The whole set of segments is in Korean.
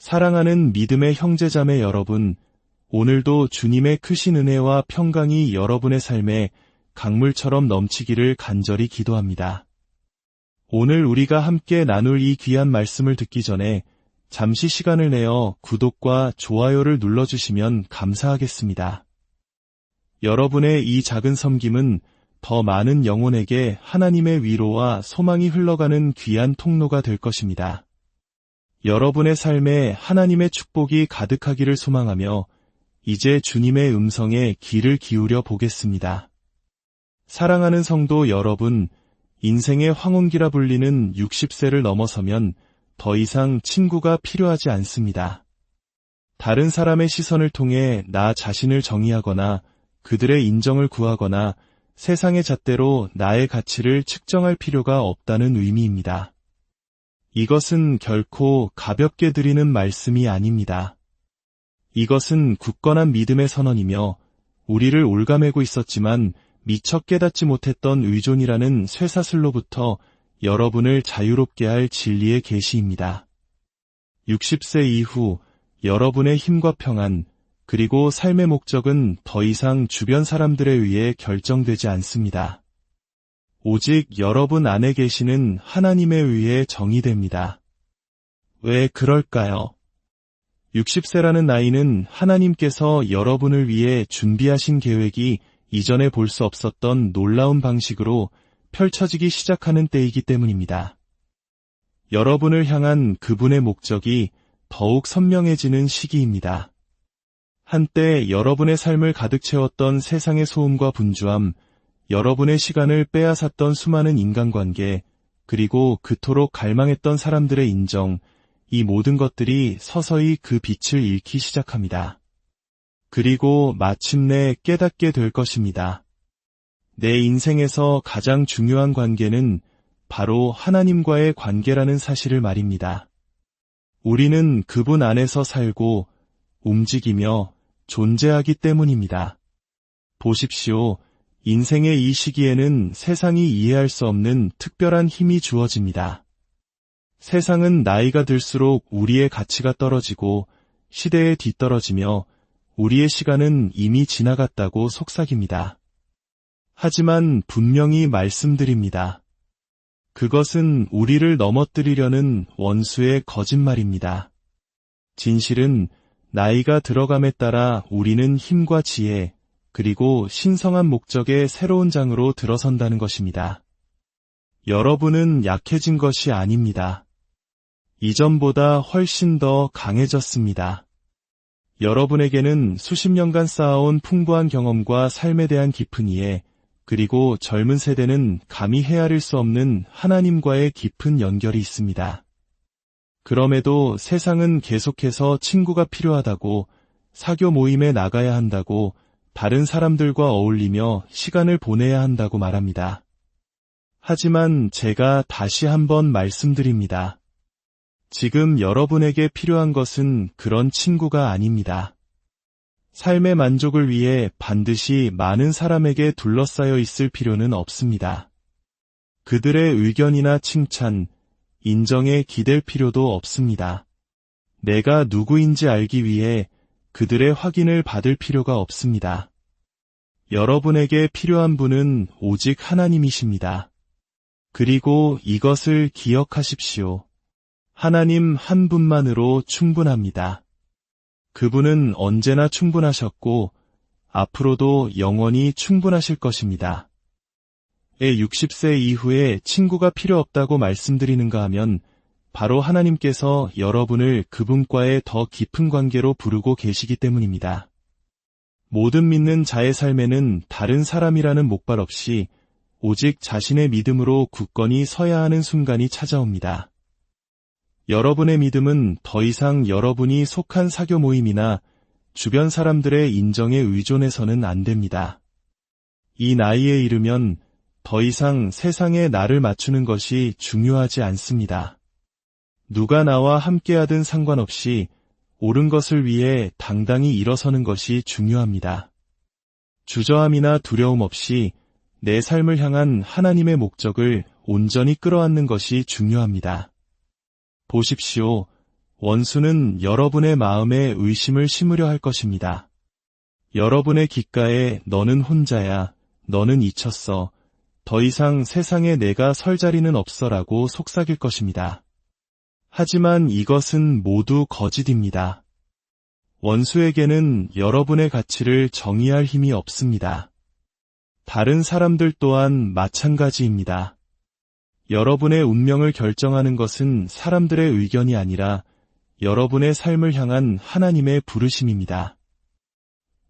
사랑하는 믿음의 형제자매 여러분, 오늘도 주님의 크신 은혜와 평강이 여러분의 삶에 강물처럼 넘치기를 간절히 기도합니다. 오늘 우리가 함께 나눌 이 귀한 말씀을 듣기 전에 잠시 시간을 내어 구독과 좋아요를 눌러주시면 감사하겠습니다. 여러분의 이 작은 섬김은 더 많은 영혼에게 하나님의 위로와 소망이 흘러가는 귀한 통로가 될 것입니다. 여러분의 삶에 하나님의 축복이 가득하기를 소망하며 이제 주님의 음성에 귀를 기울여 보겠습니다. 사랑하는 성도 여러분, 인생의 황혼기라 불리는 60세를 넘어서면 더 이상 친구가 필요하지 않습니다. 다른 사람의 시선을 통해 나 자신을 정의하거나 그들의 인정을 구하거나 세상의 잣대로 나의 가치를 측정할 필요가 없다는 의미입니다. 이것은 결코 가볍게 드리는 말씀이 아닙니다. 이것은 굳건한 믿음의 선언이며 우리를 올가매고 있었지만 미처 깨닫지 못했던 의존이라는 쇠사슬로부터 여러분을 자유롭게 할 진리의 계시입니다. 60세 이후 여러분의 힘과 평안, 그리고 삶의 목적은 더 이상 주변 사람들에 의해 결정되지 않습니다. 오직 여러분 안에 계시는 하나님에 의해 정의됩니다. 왜 그럴까요? 60세라는 나이는 하나님께서 여러분을 위해 준비하신 계획이 이전에 볼 수 없었던 놀라운 방식으로 펼쳐지기 시작하는 때이기 때문입니다. 여러분을 향한 그분의 목적이 더욱 선명해지는 시기입니다. 한때 여러분의 삶을 가득 채웠던 세상의 소음과 분주함, 여러분의 시간을 빼앗았던 수많은 인간관계, 그리고 그토록 갈망했던 사람들의 인정, 이 모든 것들이 서서히 그 빛을 잃기 시작합니다. 그리고 마침내 깨닫게 될 것입니다. 내 인생에서 가장 중요한 관계는 바로 하나님과의 관계라는 사실을 말입니다. 우리는 그분 안에서 살고 움직이며 존재하기 때문입니다. 보십시오. 인생의 이 시기에는 세상이 이해할 수 없는 특별한 힘이 주어집니다. 세상은 나이가 들수록 우리의 가치가 떨어지고 시대에 뒤떨어지며 우리의 시간은 이미 지나갔다고 속삭입니다. 하지만 분명히 말씀드립니다. 그것은 우리를 넘어뜨리려는 원수의 거짓말입니다. 진실은 나이가 들어감에 따라 우리는 힘과 지혜, 그리고 신성한 목적의 새로운 장으로 들어선다는 것입니다. 여러분은 약해진 것이 아닙니다. 이전보다 훨씬 더 강해졌습니다. 여러분에게는 수십 년간 쌓아온 풍부한 경험과 삶에 대한 깊은 이해, 그리고 젊은 세대는 감히 헤아릴 수 없는 하나님과의 깊은 연결이 있습니다. 그럼에도 세상은 계속해서 친구가 필요하다고, 사교 모임에 나가야 한다고, 다른 사람들과 어울리며 시간을 보내야 한다고 말합니다. 하지만 제가 다시 한번 말씀드립니다. 지금 여러분에게 필요한 것은 그런 친구가 아닙니다. 삶의 만족을 위해 반드시 많은 사람에게 둘러싸여 있을 필요는 없습니다. 그들의 의견이나 칭찬, 인정에 기댈 필요도 없습니다. 내가 누구인지 알기 위해 그들의 확인을 받을 필요가 없습니다. 여러분에게 필요한 분은 오직 하나님이십니다. 그리고 이것을 기억하십시오. 하나님 한 분만으로 충분합니다. 그분은 언제나 충분하셨고 앞으로도 영원히 충분하실 것입니다. 60세 이후에 친구가 필요 없다고 말씀드리는가 하면 바로 하나님께서 여러분을 그분과의 더 깊은 관계로 부르고 계시기 때문입니다. 모든 믿는 자의 삶에는 다른 사람이라는 목발 없이 오직 자신의 믿음으로 굳건히 서야 하는 순간이 찾아옵니다. 여러분의 믿음은 더 이상 여러분이 속한 사교 모임이나 주변 사람들의 인정에 의존해서는 안 됩니다. 이 나이에 이르면 더 이상 세상에 나를 맞추는 것이 중요하지 않습니다. 누가 나와 함께하든 상관없이 옳은 것을 위해 당당히 일어서는 것이 중요합니다. 주저함이나 두려움 없이 내 삶을 향한 하나님의 목적을 온전히 끌어안는 것이 중요합니다. 보십시오. 원수는 여러분의 마음에 의심을 심으려 할 것입니다. 여러분의 귓가에 너는 혼자야, 너는 잊혔어, 더 이상 세상에 내가 설 자리는 없어라고 속삭일 것입니다. 하지만 이것은 모두 거짓입니다. 원수에게는 여러분의 가치를 정의할 힘이 없습니다. 다른 사람들 또한 마찬가지입니다. 여러분의 운명을 결정하는 것은 사람들의 의견이 아니라 여러분의 삶을 향한 하나님의 부르심입니다.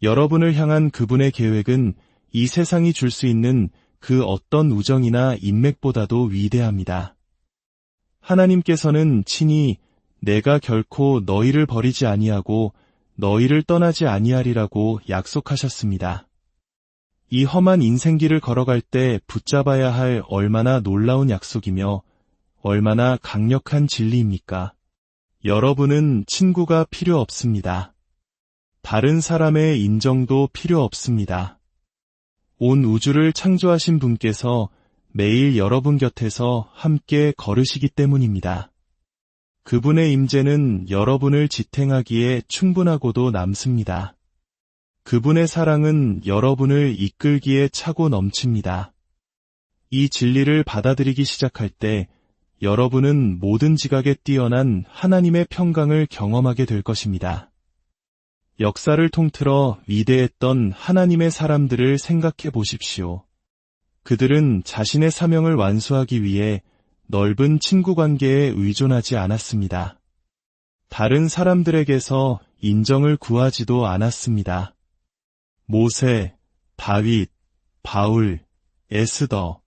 여러분을 향한 그분의 계획은 이 세상이 줄 수 있는 그 어떤 우정이나 인맥보다도 위대합니다. 하나님께서는 친히 내가 결코 너희를 버리지 아니하고 너희를 떠나지 아니하리라고 약속하셨습니다. 이 험한 인생길을 걸어갈 때 붙잡아야 할 얼마나 놀라운 약속이며 얼마나 강력한 진리입니까? 여러분은 친구가 필요 없습니다. 다른 사람의 인정도 필요 없습니다. 온 우주를 창조하신 분께서 매일 여러분 곁에서 함께 걸으시기 때문입니다. 그분의 임재는 여러분을 지탱하기에 충분하고도 남습니다. 그분의 사랑은 여러분을 이끌기에 차고 넘칩니다. 이 진리를 받아들이기 시작할 때 여러분은 모든 지각에 뛰어난 하나님의 평강을 경험하게 될 것입니다. 역사를 통틀어 위대했던 하나님의 사람들을 생각해 보십시오. 그들은 자신의 사명을 완수하기 위해 넓은 친구 관계에 의존하지 않았습니다. 다른 사람들에게서 인정을 구하지도 않았습니다. 모세, 다윗, 바울, 에스더,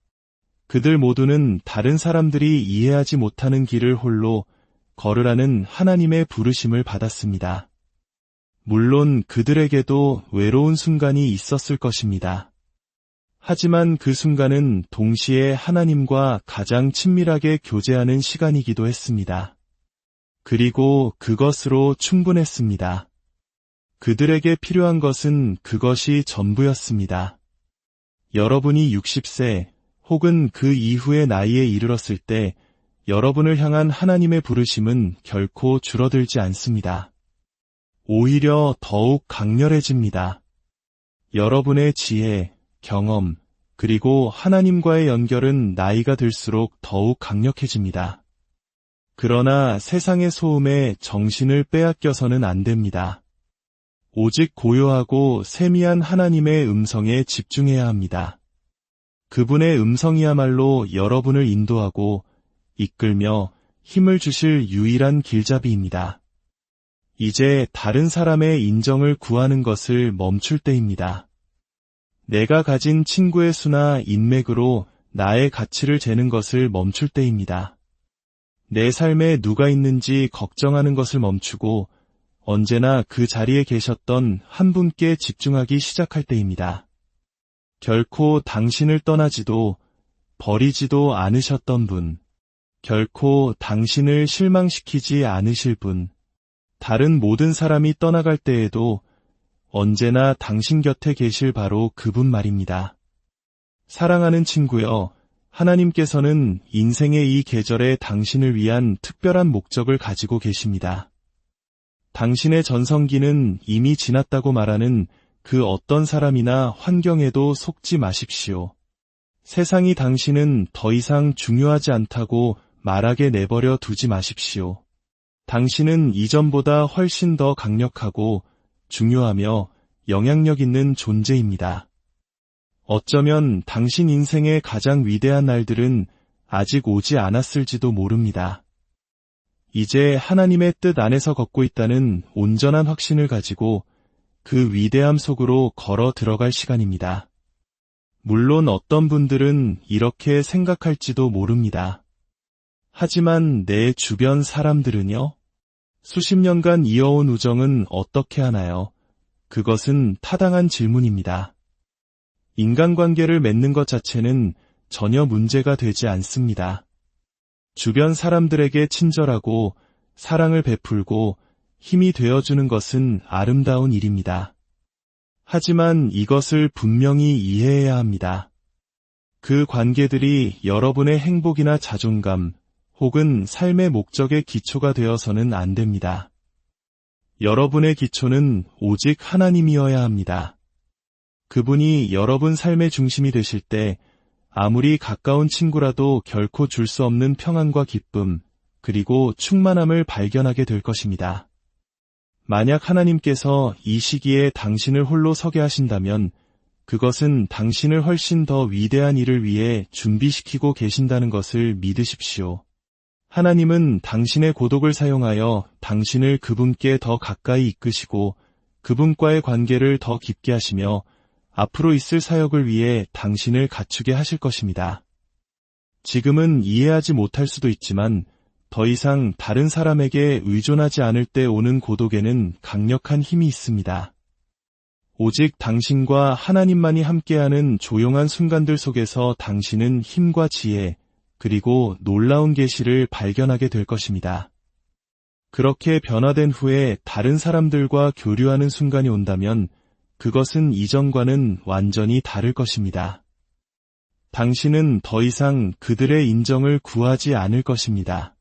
그들 모두는 다른 사람들이 이해하지 못하는 길을 홀로 걸으라는 하나님의 부르심을 받았습니다. 물론 그들에게도 외로운 순간이 있었을 것입니다. 하지만 그 순간은 동시에 하나님과 가장 친밀하게 교제하는 시간이기도 했습니다. 그리고 그것으로 충분했습니다. 그들에게 필요한 것은 그것이 전부였습니다. 여러분이 60세 혹은 그 이후의 나이에 이르렀을 때 여러분을 향한 하나님의 부르심은 결코 줄어들지 않습니다. 오히려 더욱 강렬해집니다. 여러분의 지혜, 경험, 그리고 하나님과의 연결은 나이가 들수록 더욱 강력해집니다. 그러나 세상의 소음에 정신을 빼앗겨서는 안 됩니다. 오직 고요하고 세미한 하나님의 음성에 집중해야 합니다. 그분의 음성이야말로 여러분을 인도하고 이끌며 힘을 주실 유일한 길잡이입니다. 이제 다른 사람의 인정을 구하는 것을 멈출 때입니다. 내가 가진 친구의 수나 인맥으로 나의 가치를 재는 것을 멈출 때입니다. 내 삶에 누가 있는지 걱정하는 것을 멈추고 언제나 그 자리에 계셨던 한 분께 집중하기 시작할 때입니다. 결코 당신을 떠나지도 버리지도 않으셨던 분, 결코 당신을 실망시키지 않으실 분, 다른 모든 사람이 떠나갈 때에도 언제나 당신 곁에 계실 바로 그분 말입니다. 사랑하는 친구여, 하나님께서는 인생의 이 계절에 당신을 위한 특별한 목적을 가지고 계십니다. 당신의 전성기는 이미 지났다고 말하는 그 어떤 사람이나 환경에도 속지 마십시오. 세상이 당신은 더 이상 중요하지 않다고 말하게 내버려 두지 마십시오. 당신은 이전보다 훨씬 더 강력하고 중요하며 영향력 있는 존재입니다. 어쩌면 당신 인생의 가장 위대한 날들은 아직 오지 않았을지도 모릅니다. 이제 하나님의 뜻 안에서 걷고 있다는 온전한 확신을 가지고 그 위대함 속으로 걸어 들어갈 시간입니다. 물론 어떤 분들은 이렇게 생각할지도 모릅니다. 하지만 내 주변 사람들은요? 수십 년간 이어온 우정은 어떻게 하나요? 그것은 타당한 질문입니다. 인간관계를 맺는 것 자체는 전혀 문제가 되지 않습니다. 주변 사람들에게 친절하고 사랑을 베풀고 힘이 되어주는 것은 아름다운 일입니다. 하지만 이것을 분명히 이해해야 합니다. 그 관계들이 여러분의 행복이나 자존감 혹은 삶의 목적의 기초가 되어서는 안 됩니다. 여러분의 기초는 오직 하나님이어야 합니다. 그분이 여러분 삶의 중심이 되실 때 아무리 가까운 친구라도 결코 줄 수 없는 평안과 기쁨, 그리고 충만함을 발견하게 될 것입니다. 만약 하나님께서 이 시기에 당신을 홀로 서게 하신다면 그것은 당신을 훨씬 더 위대한 일을 위해 준비시키고 계신다는 것을 믿으십시오. 하나님은 당신의 고독을 사용하여 당신을 그분께 더 가까이 이끄시고 그분과의 관계를 더 깊게 하시며 앞으로 있을 사역을 위해 당신을 갖추게 하실 것입니다. 지금은 이해하지 못할 수도 있지만 더 이상 다른 사람에게 의존하지 않을 때 오는 고독에는 강력한 힘이 있습니다. 오직 당신과 하나님만이 함께하는 조용한 순간들 속에서 당신은 힘과 지혜, 그리고 놀라운 계시를 발견하게 될 것입니다. 그렇게 변화된 후에 다른 사람들과 교류하는 순간이 온다면 그것은 이전과는 완전히 다를 것입니다. 당신은 더 이상 그들의 인정을 구하지 않을 것입니다.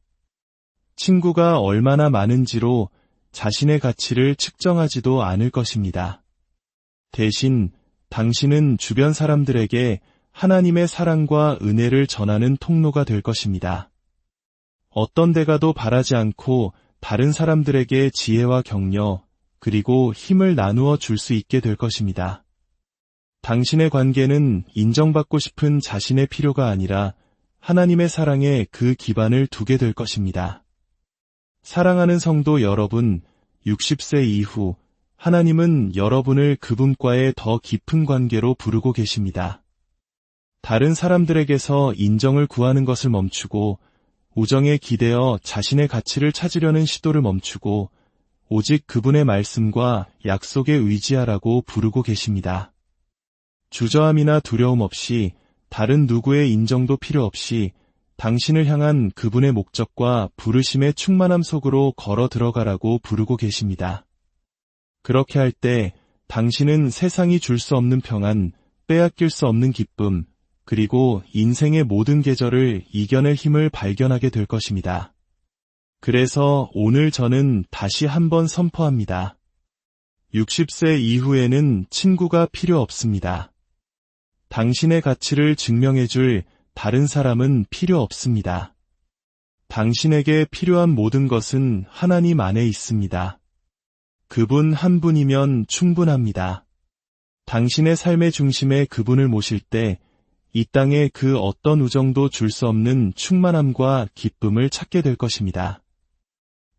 친구가 얼마나 많은지로 자신의 가치를 측정하지도 않을 것입니다. 대신 당신은 주변 사람들에게 하나님의 사랑과 은혜를 전하는 통로가 될 것입니다. 어떤 대가도 바라지 않고 다른 사람들에게 지혜와 격려, 그리고 힘을 나누어 줄 수 있게 될 것입니다. 당신의 관계는 인정받고 싶은 자신의 필요가 아니라 하나님의 사랑에 그 기반을 두게 될 것입니다. 사랑하는 성도 여러분, 60세 이후 하나님은 여러분을 그분과의 더 깊은 관계로 부르고 계십니다. 다른 사람들에게서 인정을 구하는 것을 멈추고 우정에 기대어 자신의 가치를 찾으려는 시도를 멈추고 오직 그분의 말씀과 약속에 의지하라고 부르고 계십니다. 주저함이나 두려움 없이 다른 누구의 인정도 필요 없이 당신을 향한 그분의 목적과 부르심의 충만함 속으로 걸어 들어가라고 부르고 계십니다. 그렇게 할 때 당신은 세상이 줄 수 없는 평안, 빼앗길 수 없는 기쁨, 그리고 인생의 모든 계절을 이겨낼 힘을 발견하게 될 것입니다. 그래서 오늘 저는 다시 한번 선포합니다. 60세 이후에는 친구가 필요 없습니다. 당신의 가치를 증명해줄 다른 사람은 필요 없습니다. 당신에게 필요한 모든 것은 하나님 안에 있습니다. 그분 한 분이면 충분합니다. 당신의 삶의 중심에 그분을 모실 때 이 땅에 그 어떤 우정도 줄 수 없는 충만함과 기쁨을 찾게 될 것입니다.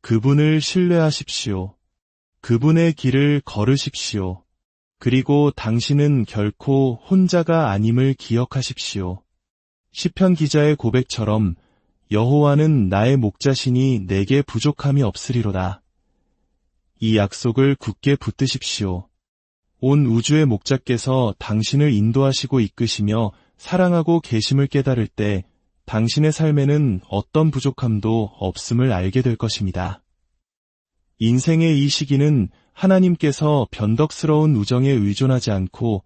그분을 신뢰하십시오. 그분의 길을 걸으십시오. 그리고 당신은 결코 혼자가 아님을 기억하십시오. 시편 기자의 고백처럼 여호와는 나의 목자시니 내게 부족함이 없으리로다. 이 약속을 굳게 붙드십시오. 온 우주의 목자께서 당신을 인도하시고 이끄시며 사랑하고 계심을 깨달을 때 당신의 삶에는 어떤 부족함도 없음을 알게 될 것입니다. 인생의 이 시기는 하나님께서 변덕스러운 우정에 의존하지 않고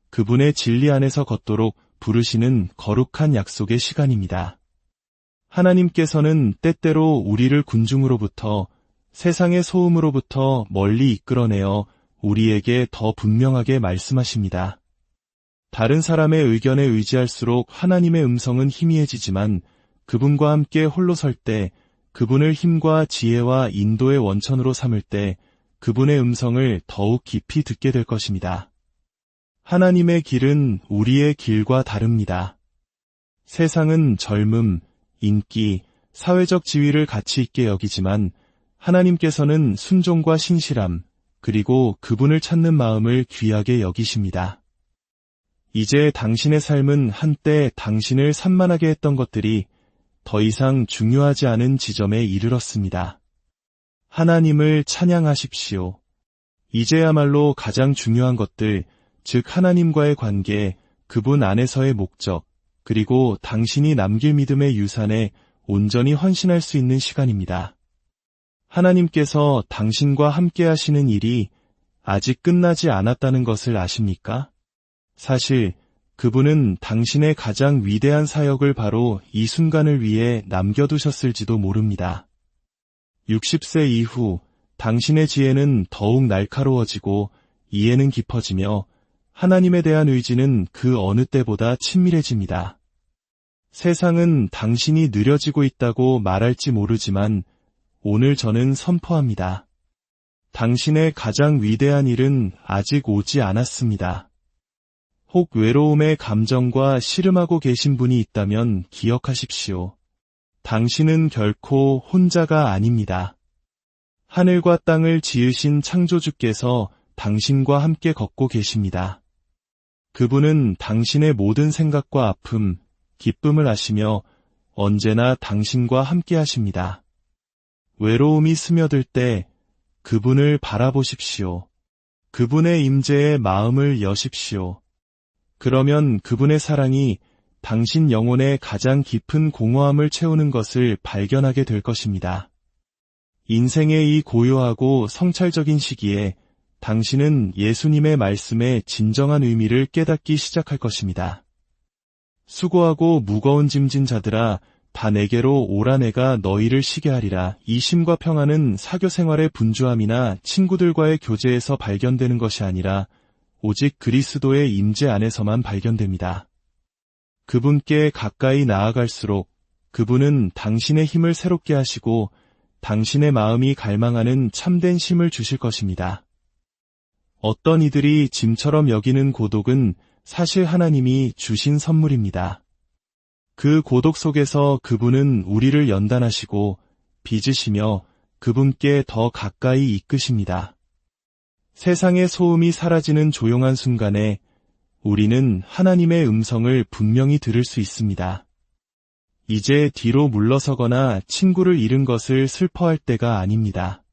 그분의 진리 안에서 걷도록 부르시는 거룩한 약속의 시간입니다. 하나님께서는 때때로 우리를 군중으로부터 세상의 소음으로부터 멀리 이끌어내어 우리에게 더 분명하게 말씀하십니다. 다른 사람의 의견에 의지할수록 하나님의 음성은 희미해지지만 그분과 함께 홀로 설 때 그분을 힘과 지혜와 인도의 원천으로 삼을 때 그분의 음성을 더욱 깊이 듣게 될 것입니다. 하나님의 길은 우리의 길과 다릅니다. 세상은 젊음, 인기, 사회적 지위를 가치 있게 여기지만 하나님께서는 순종과 신실함, 그리고 그분을 찾는 마음을 귀하게 여기십니다. 이제 당신의 삶은 한때 당신을 산만하게 했던 것들이 더 이상 중요하지 않은 지점에 이르렀습니다. 하나님을 찬양하십시오. 이제야말로 가장 중요한 것들, 즉 하나님과의 관계, 그분 안에서의 목적, 그리고 당신이 남길 믿음의 유산에 온전히 헌신할 수 있는 시간입니다. 하나님께서 당신과 함께 하시는 일이 아직 끝나지 않았다는 것을 아십니까? 사실 그분은 당신의 가장 위대한 사역을 바로 이 순간을 위해 남겨두셨을지도 모릅니다. 60세 이후 당신의 지혜는 더욱 날카로워지고 이해는 깊어지며 하나님에 대한 의지는 그 어느 때보다 친밀해집니다. 세상은 당신이 느려지고 있다고 말할지 모르지만 오늘 저는 선포합니다. 당신의 가장 위대한 일은 아직 오지 않았습니다. 혹 외로움의 감정과 씨름하고 계신 분이 있다면 기억하십시오. 당신은 결코 혼자가 아닙니다. 하늘과 땅을 지으신 창조주께서 당신과 함께 걷고 계십니다. 그분은 당신의 모든 생각과 아픔, 기쁨을 아시며 언제나 당신과 함께 하십니다. 외로움이 스며들 때 그분을 바라보십시오. 그분의 임재에 마음을 여십시오. 그러면 그분의 사랑이 당신 영혼의 가장 깊은 공허함을 채우는 것을 발견하게 될 것입니다. 인생의 이 고요하고 성찰적인 시기에 당신은 예수님의 말씀의 진정한 의미를 깨닫기 시작할 것입니다. 수고하고 무거운 짐진 자들아 다 내게로 오라 내가 너희를 쉬게 하리라. 이 쉼과 평안은 사교 생활의 분주함이나 친구들과의 교제에서 발견되는 것이 아니라 오직 그리스도의 임재 안에서만 발견됩니다. 그분께 가까이 나아갈수록 그분은 당신의 힘을 새롭게 하시고 당신의 마음이 갈망하는 참된 쉼을 주실 것입니다. 어떤 이들이 짐처럼 여기는 고독은 사실 하나님이 주신 선물입니다. 그 고독 속에서 그분은 우리를 연단하시고 빚으시며 그분께 더 가까이 이끄십니다. 세상의 소음이 사라지는 조용한 순간에 우리는 하나님의 음성을 분명히 들을 수 있습니다. 이제 뒤로 물러서거나 친구를 잃은 것을 슬퍼할 때가 아닙니다.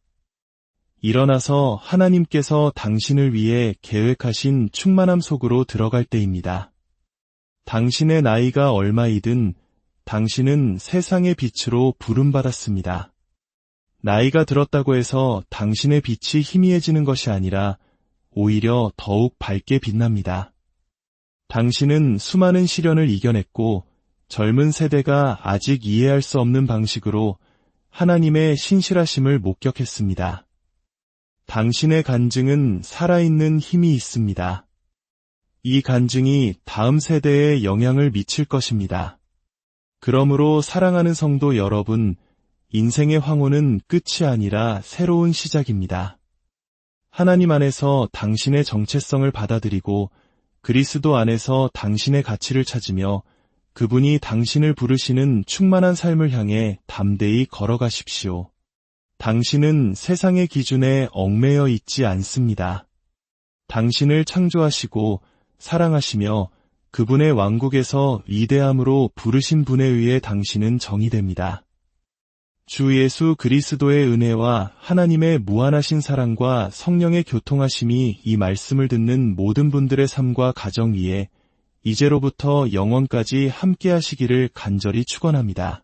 일어나서 하나님께서 당신을 위해 계획하신 충만함 속으로 들어갈 때입니다. 당신의 나이가 얼마이든 당신은 세상의 빛으로 부름받았습니다. 나이가 들었다고 해서 당신의 빛이 희미해지는 것이 아니라 오히려 더욱 밝게 빛납니다. 당신은 수많은 시련을 이겨냈고 젊은 세대가 아직 이해할 수 없는 방식으로 하나님의 신실하심을 목격했습니다. 당신의 간증은 살아있는 힘이 있습니다. 이 간증이 다음 세대에 영향을 미칠 것입니다. 그러므로 사랑하는 성도 여러분, 인생의 황혼은 끝이 아니라 새로운 시작입니다. 하나님 안에서 당신의 정체성을 받아들이고 그리스도 안에서 당신의 가치를 찾으며 그분이 당신을 부르시는 충만한 삶을 향해 담대히 걸어가십시오. 당신은 세상의 기준에 얽매여 있지 않습니다. 당신을 창조하시고 사랑하시며 그분의 왕국에서 위대함으로 부르신 분에 의해 당신은 정의됩니다. 주 예수 그리스도의 은혜와 하나님의 무한하신 사랑과 성령의 교통하심이 이 말씀을 듣는 모든 분들의 삶과 가정 위에 이제로부터 영원까지 함께 하시기를 간절히 축원합니다.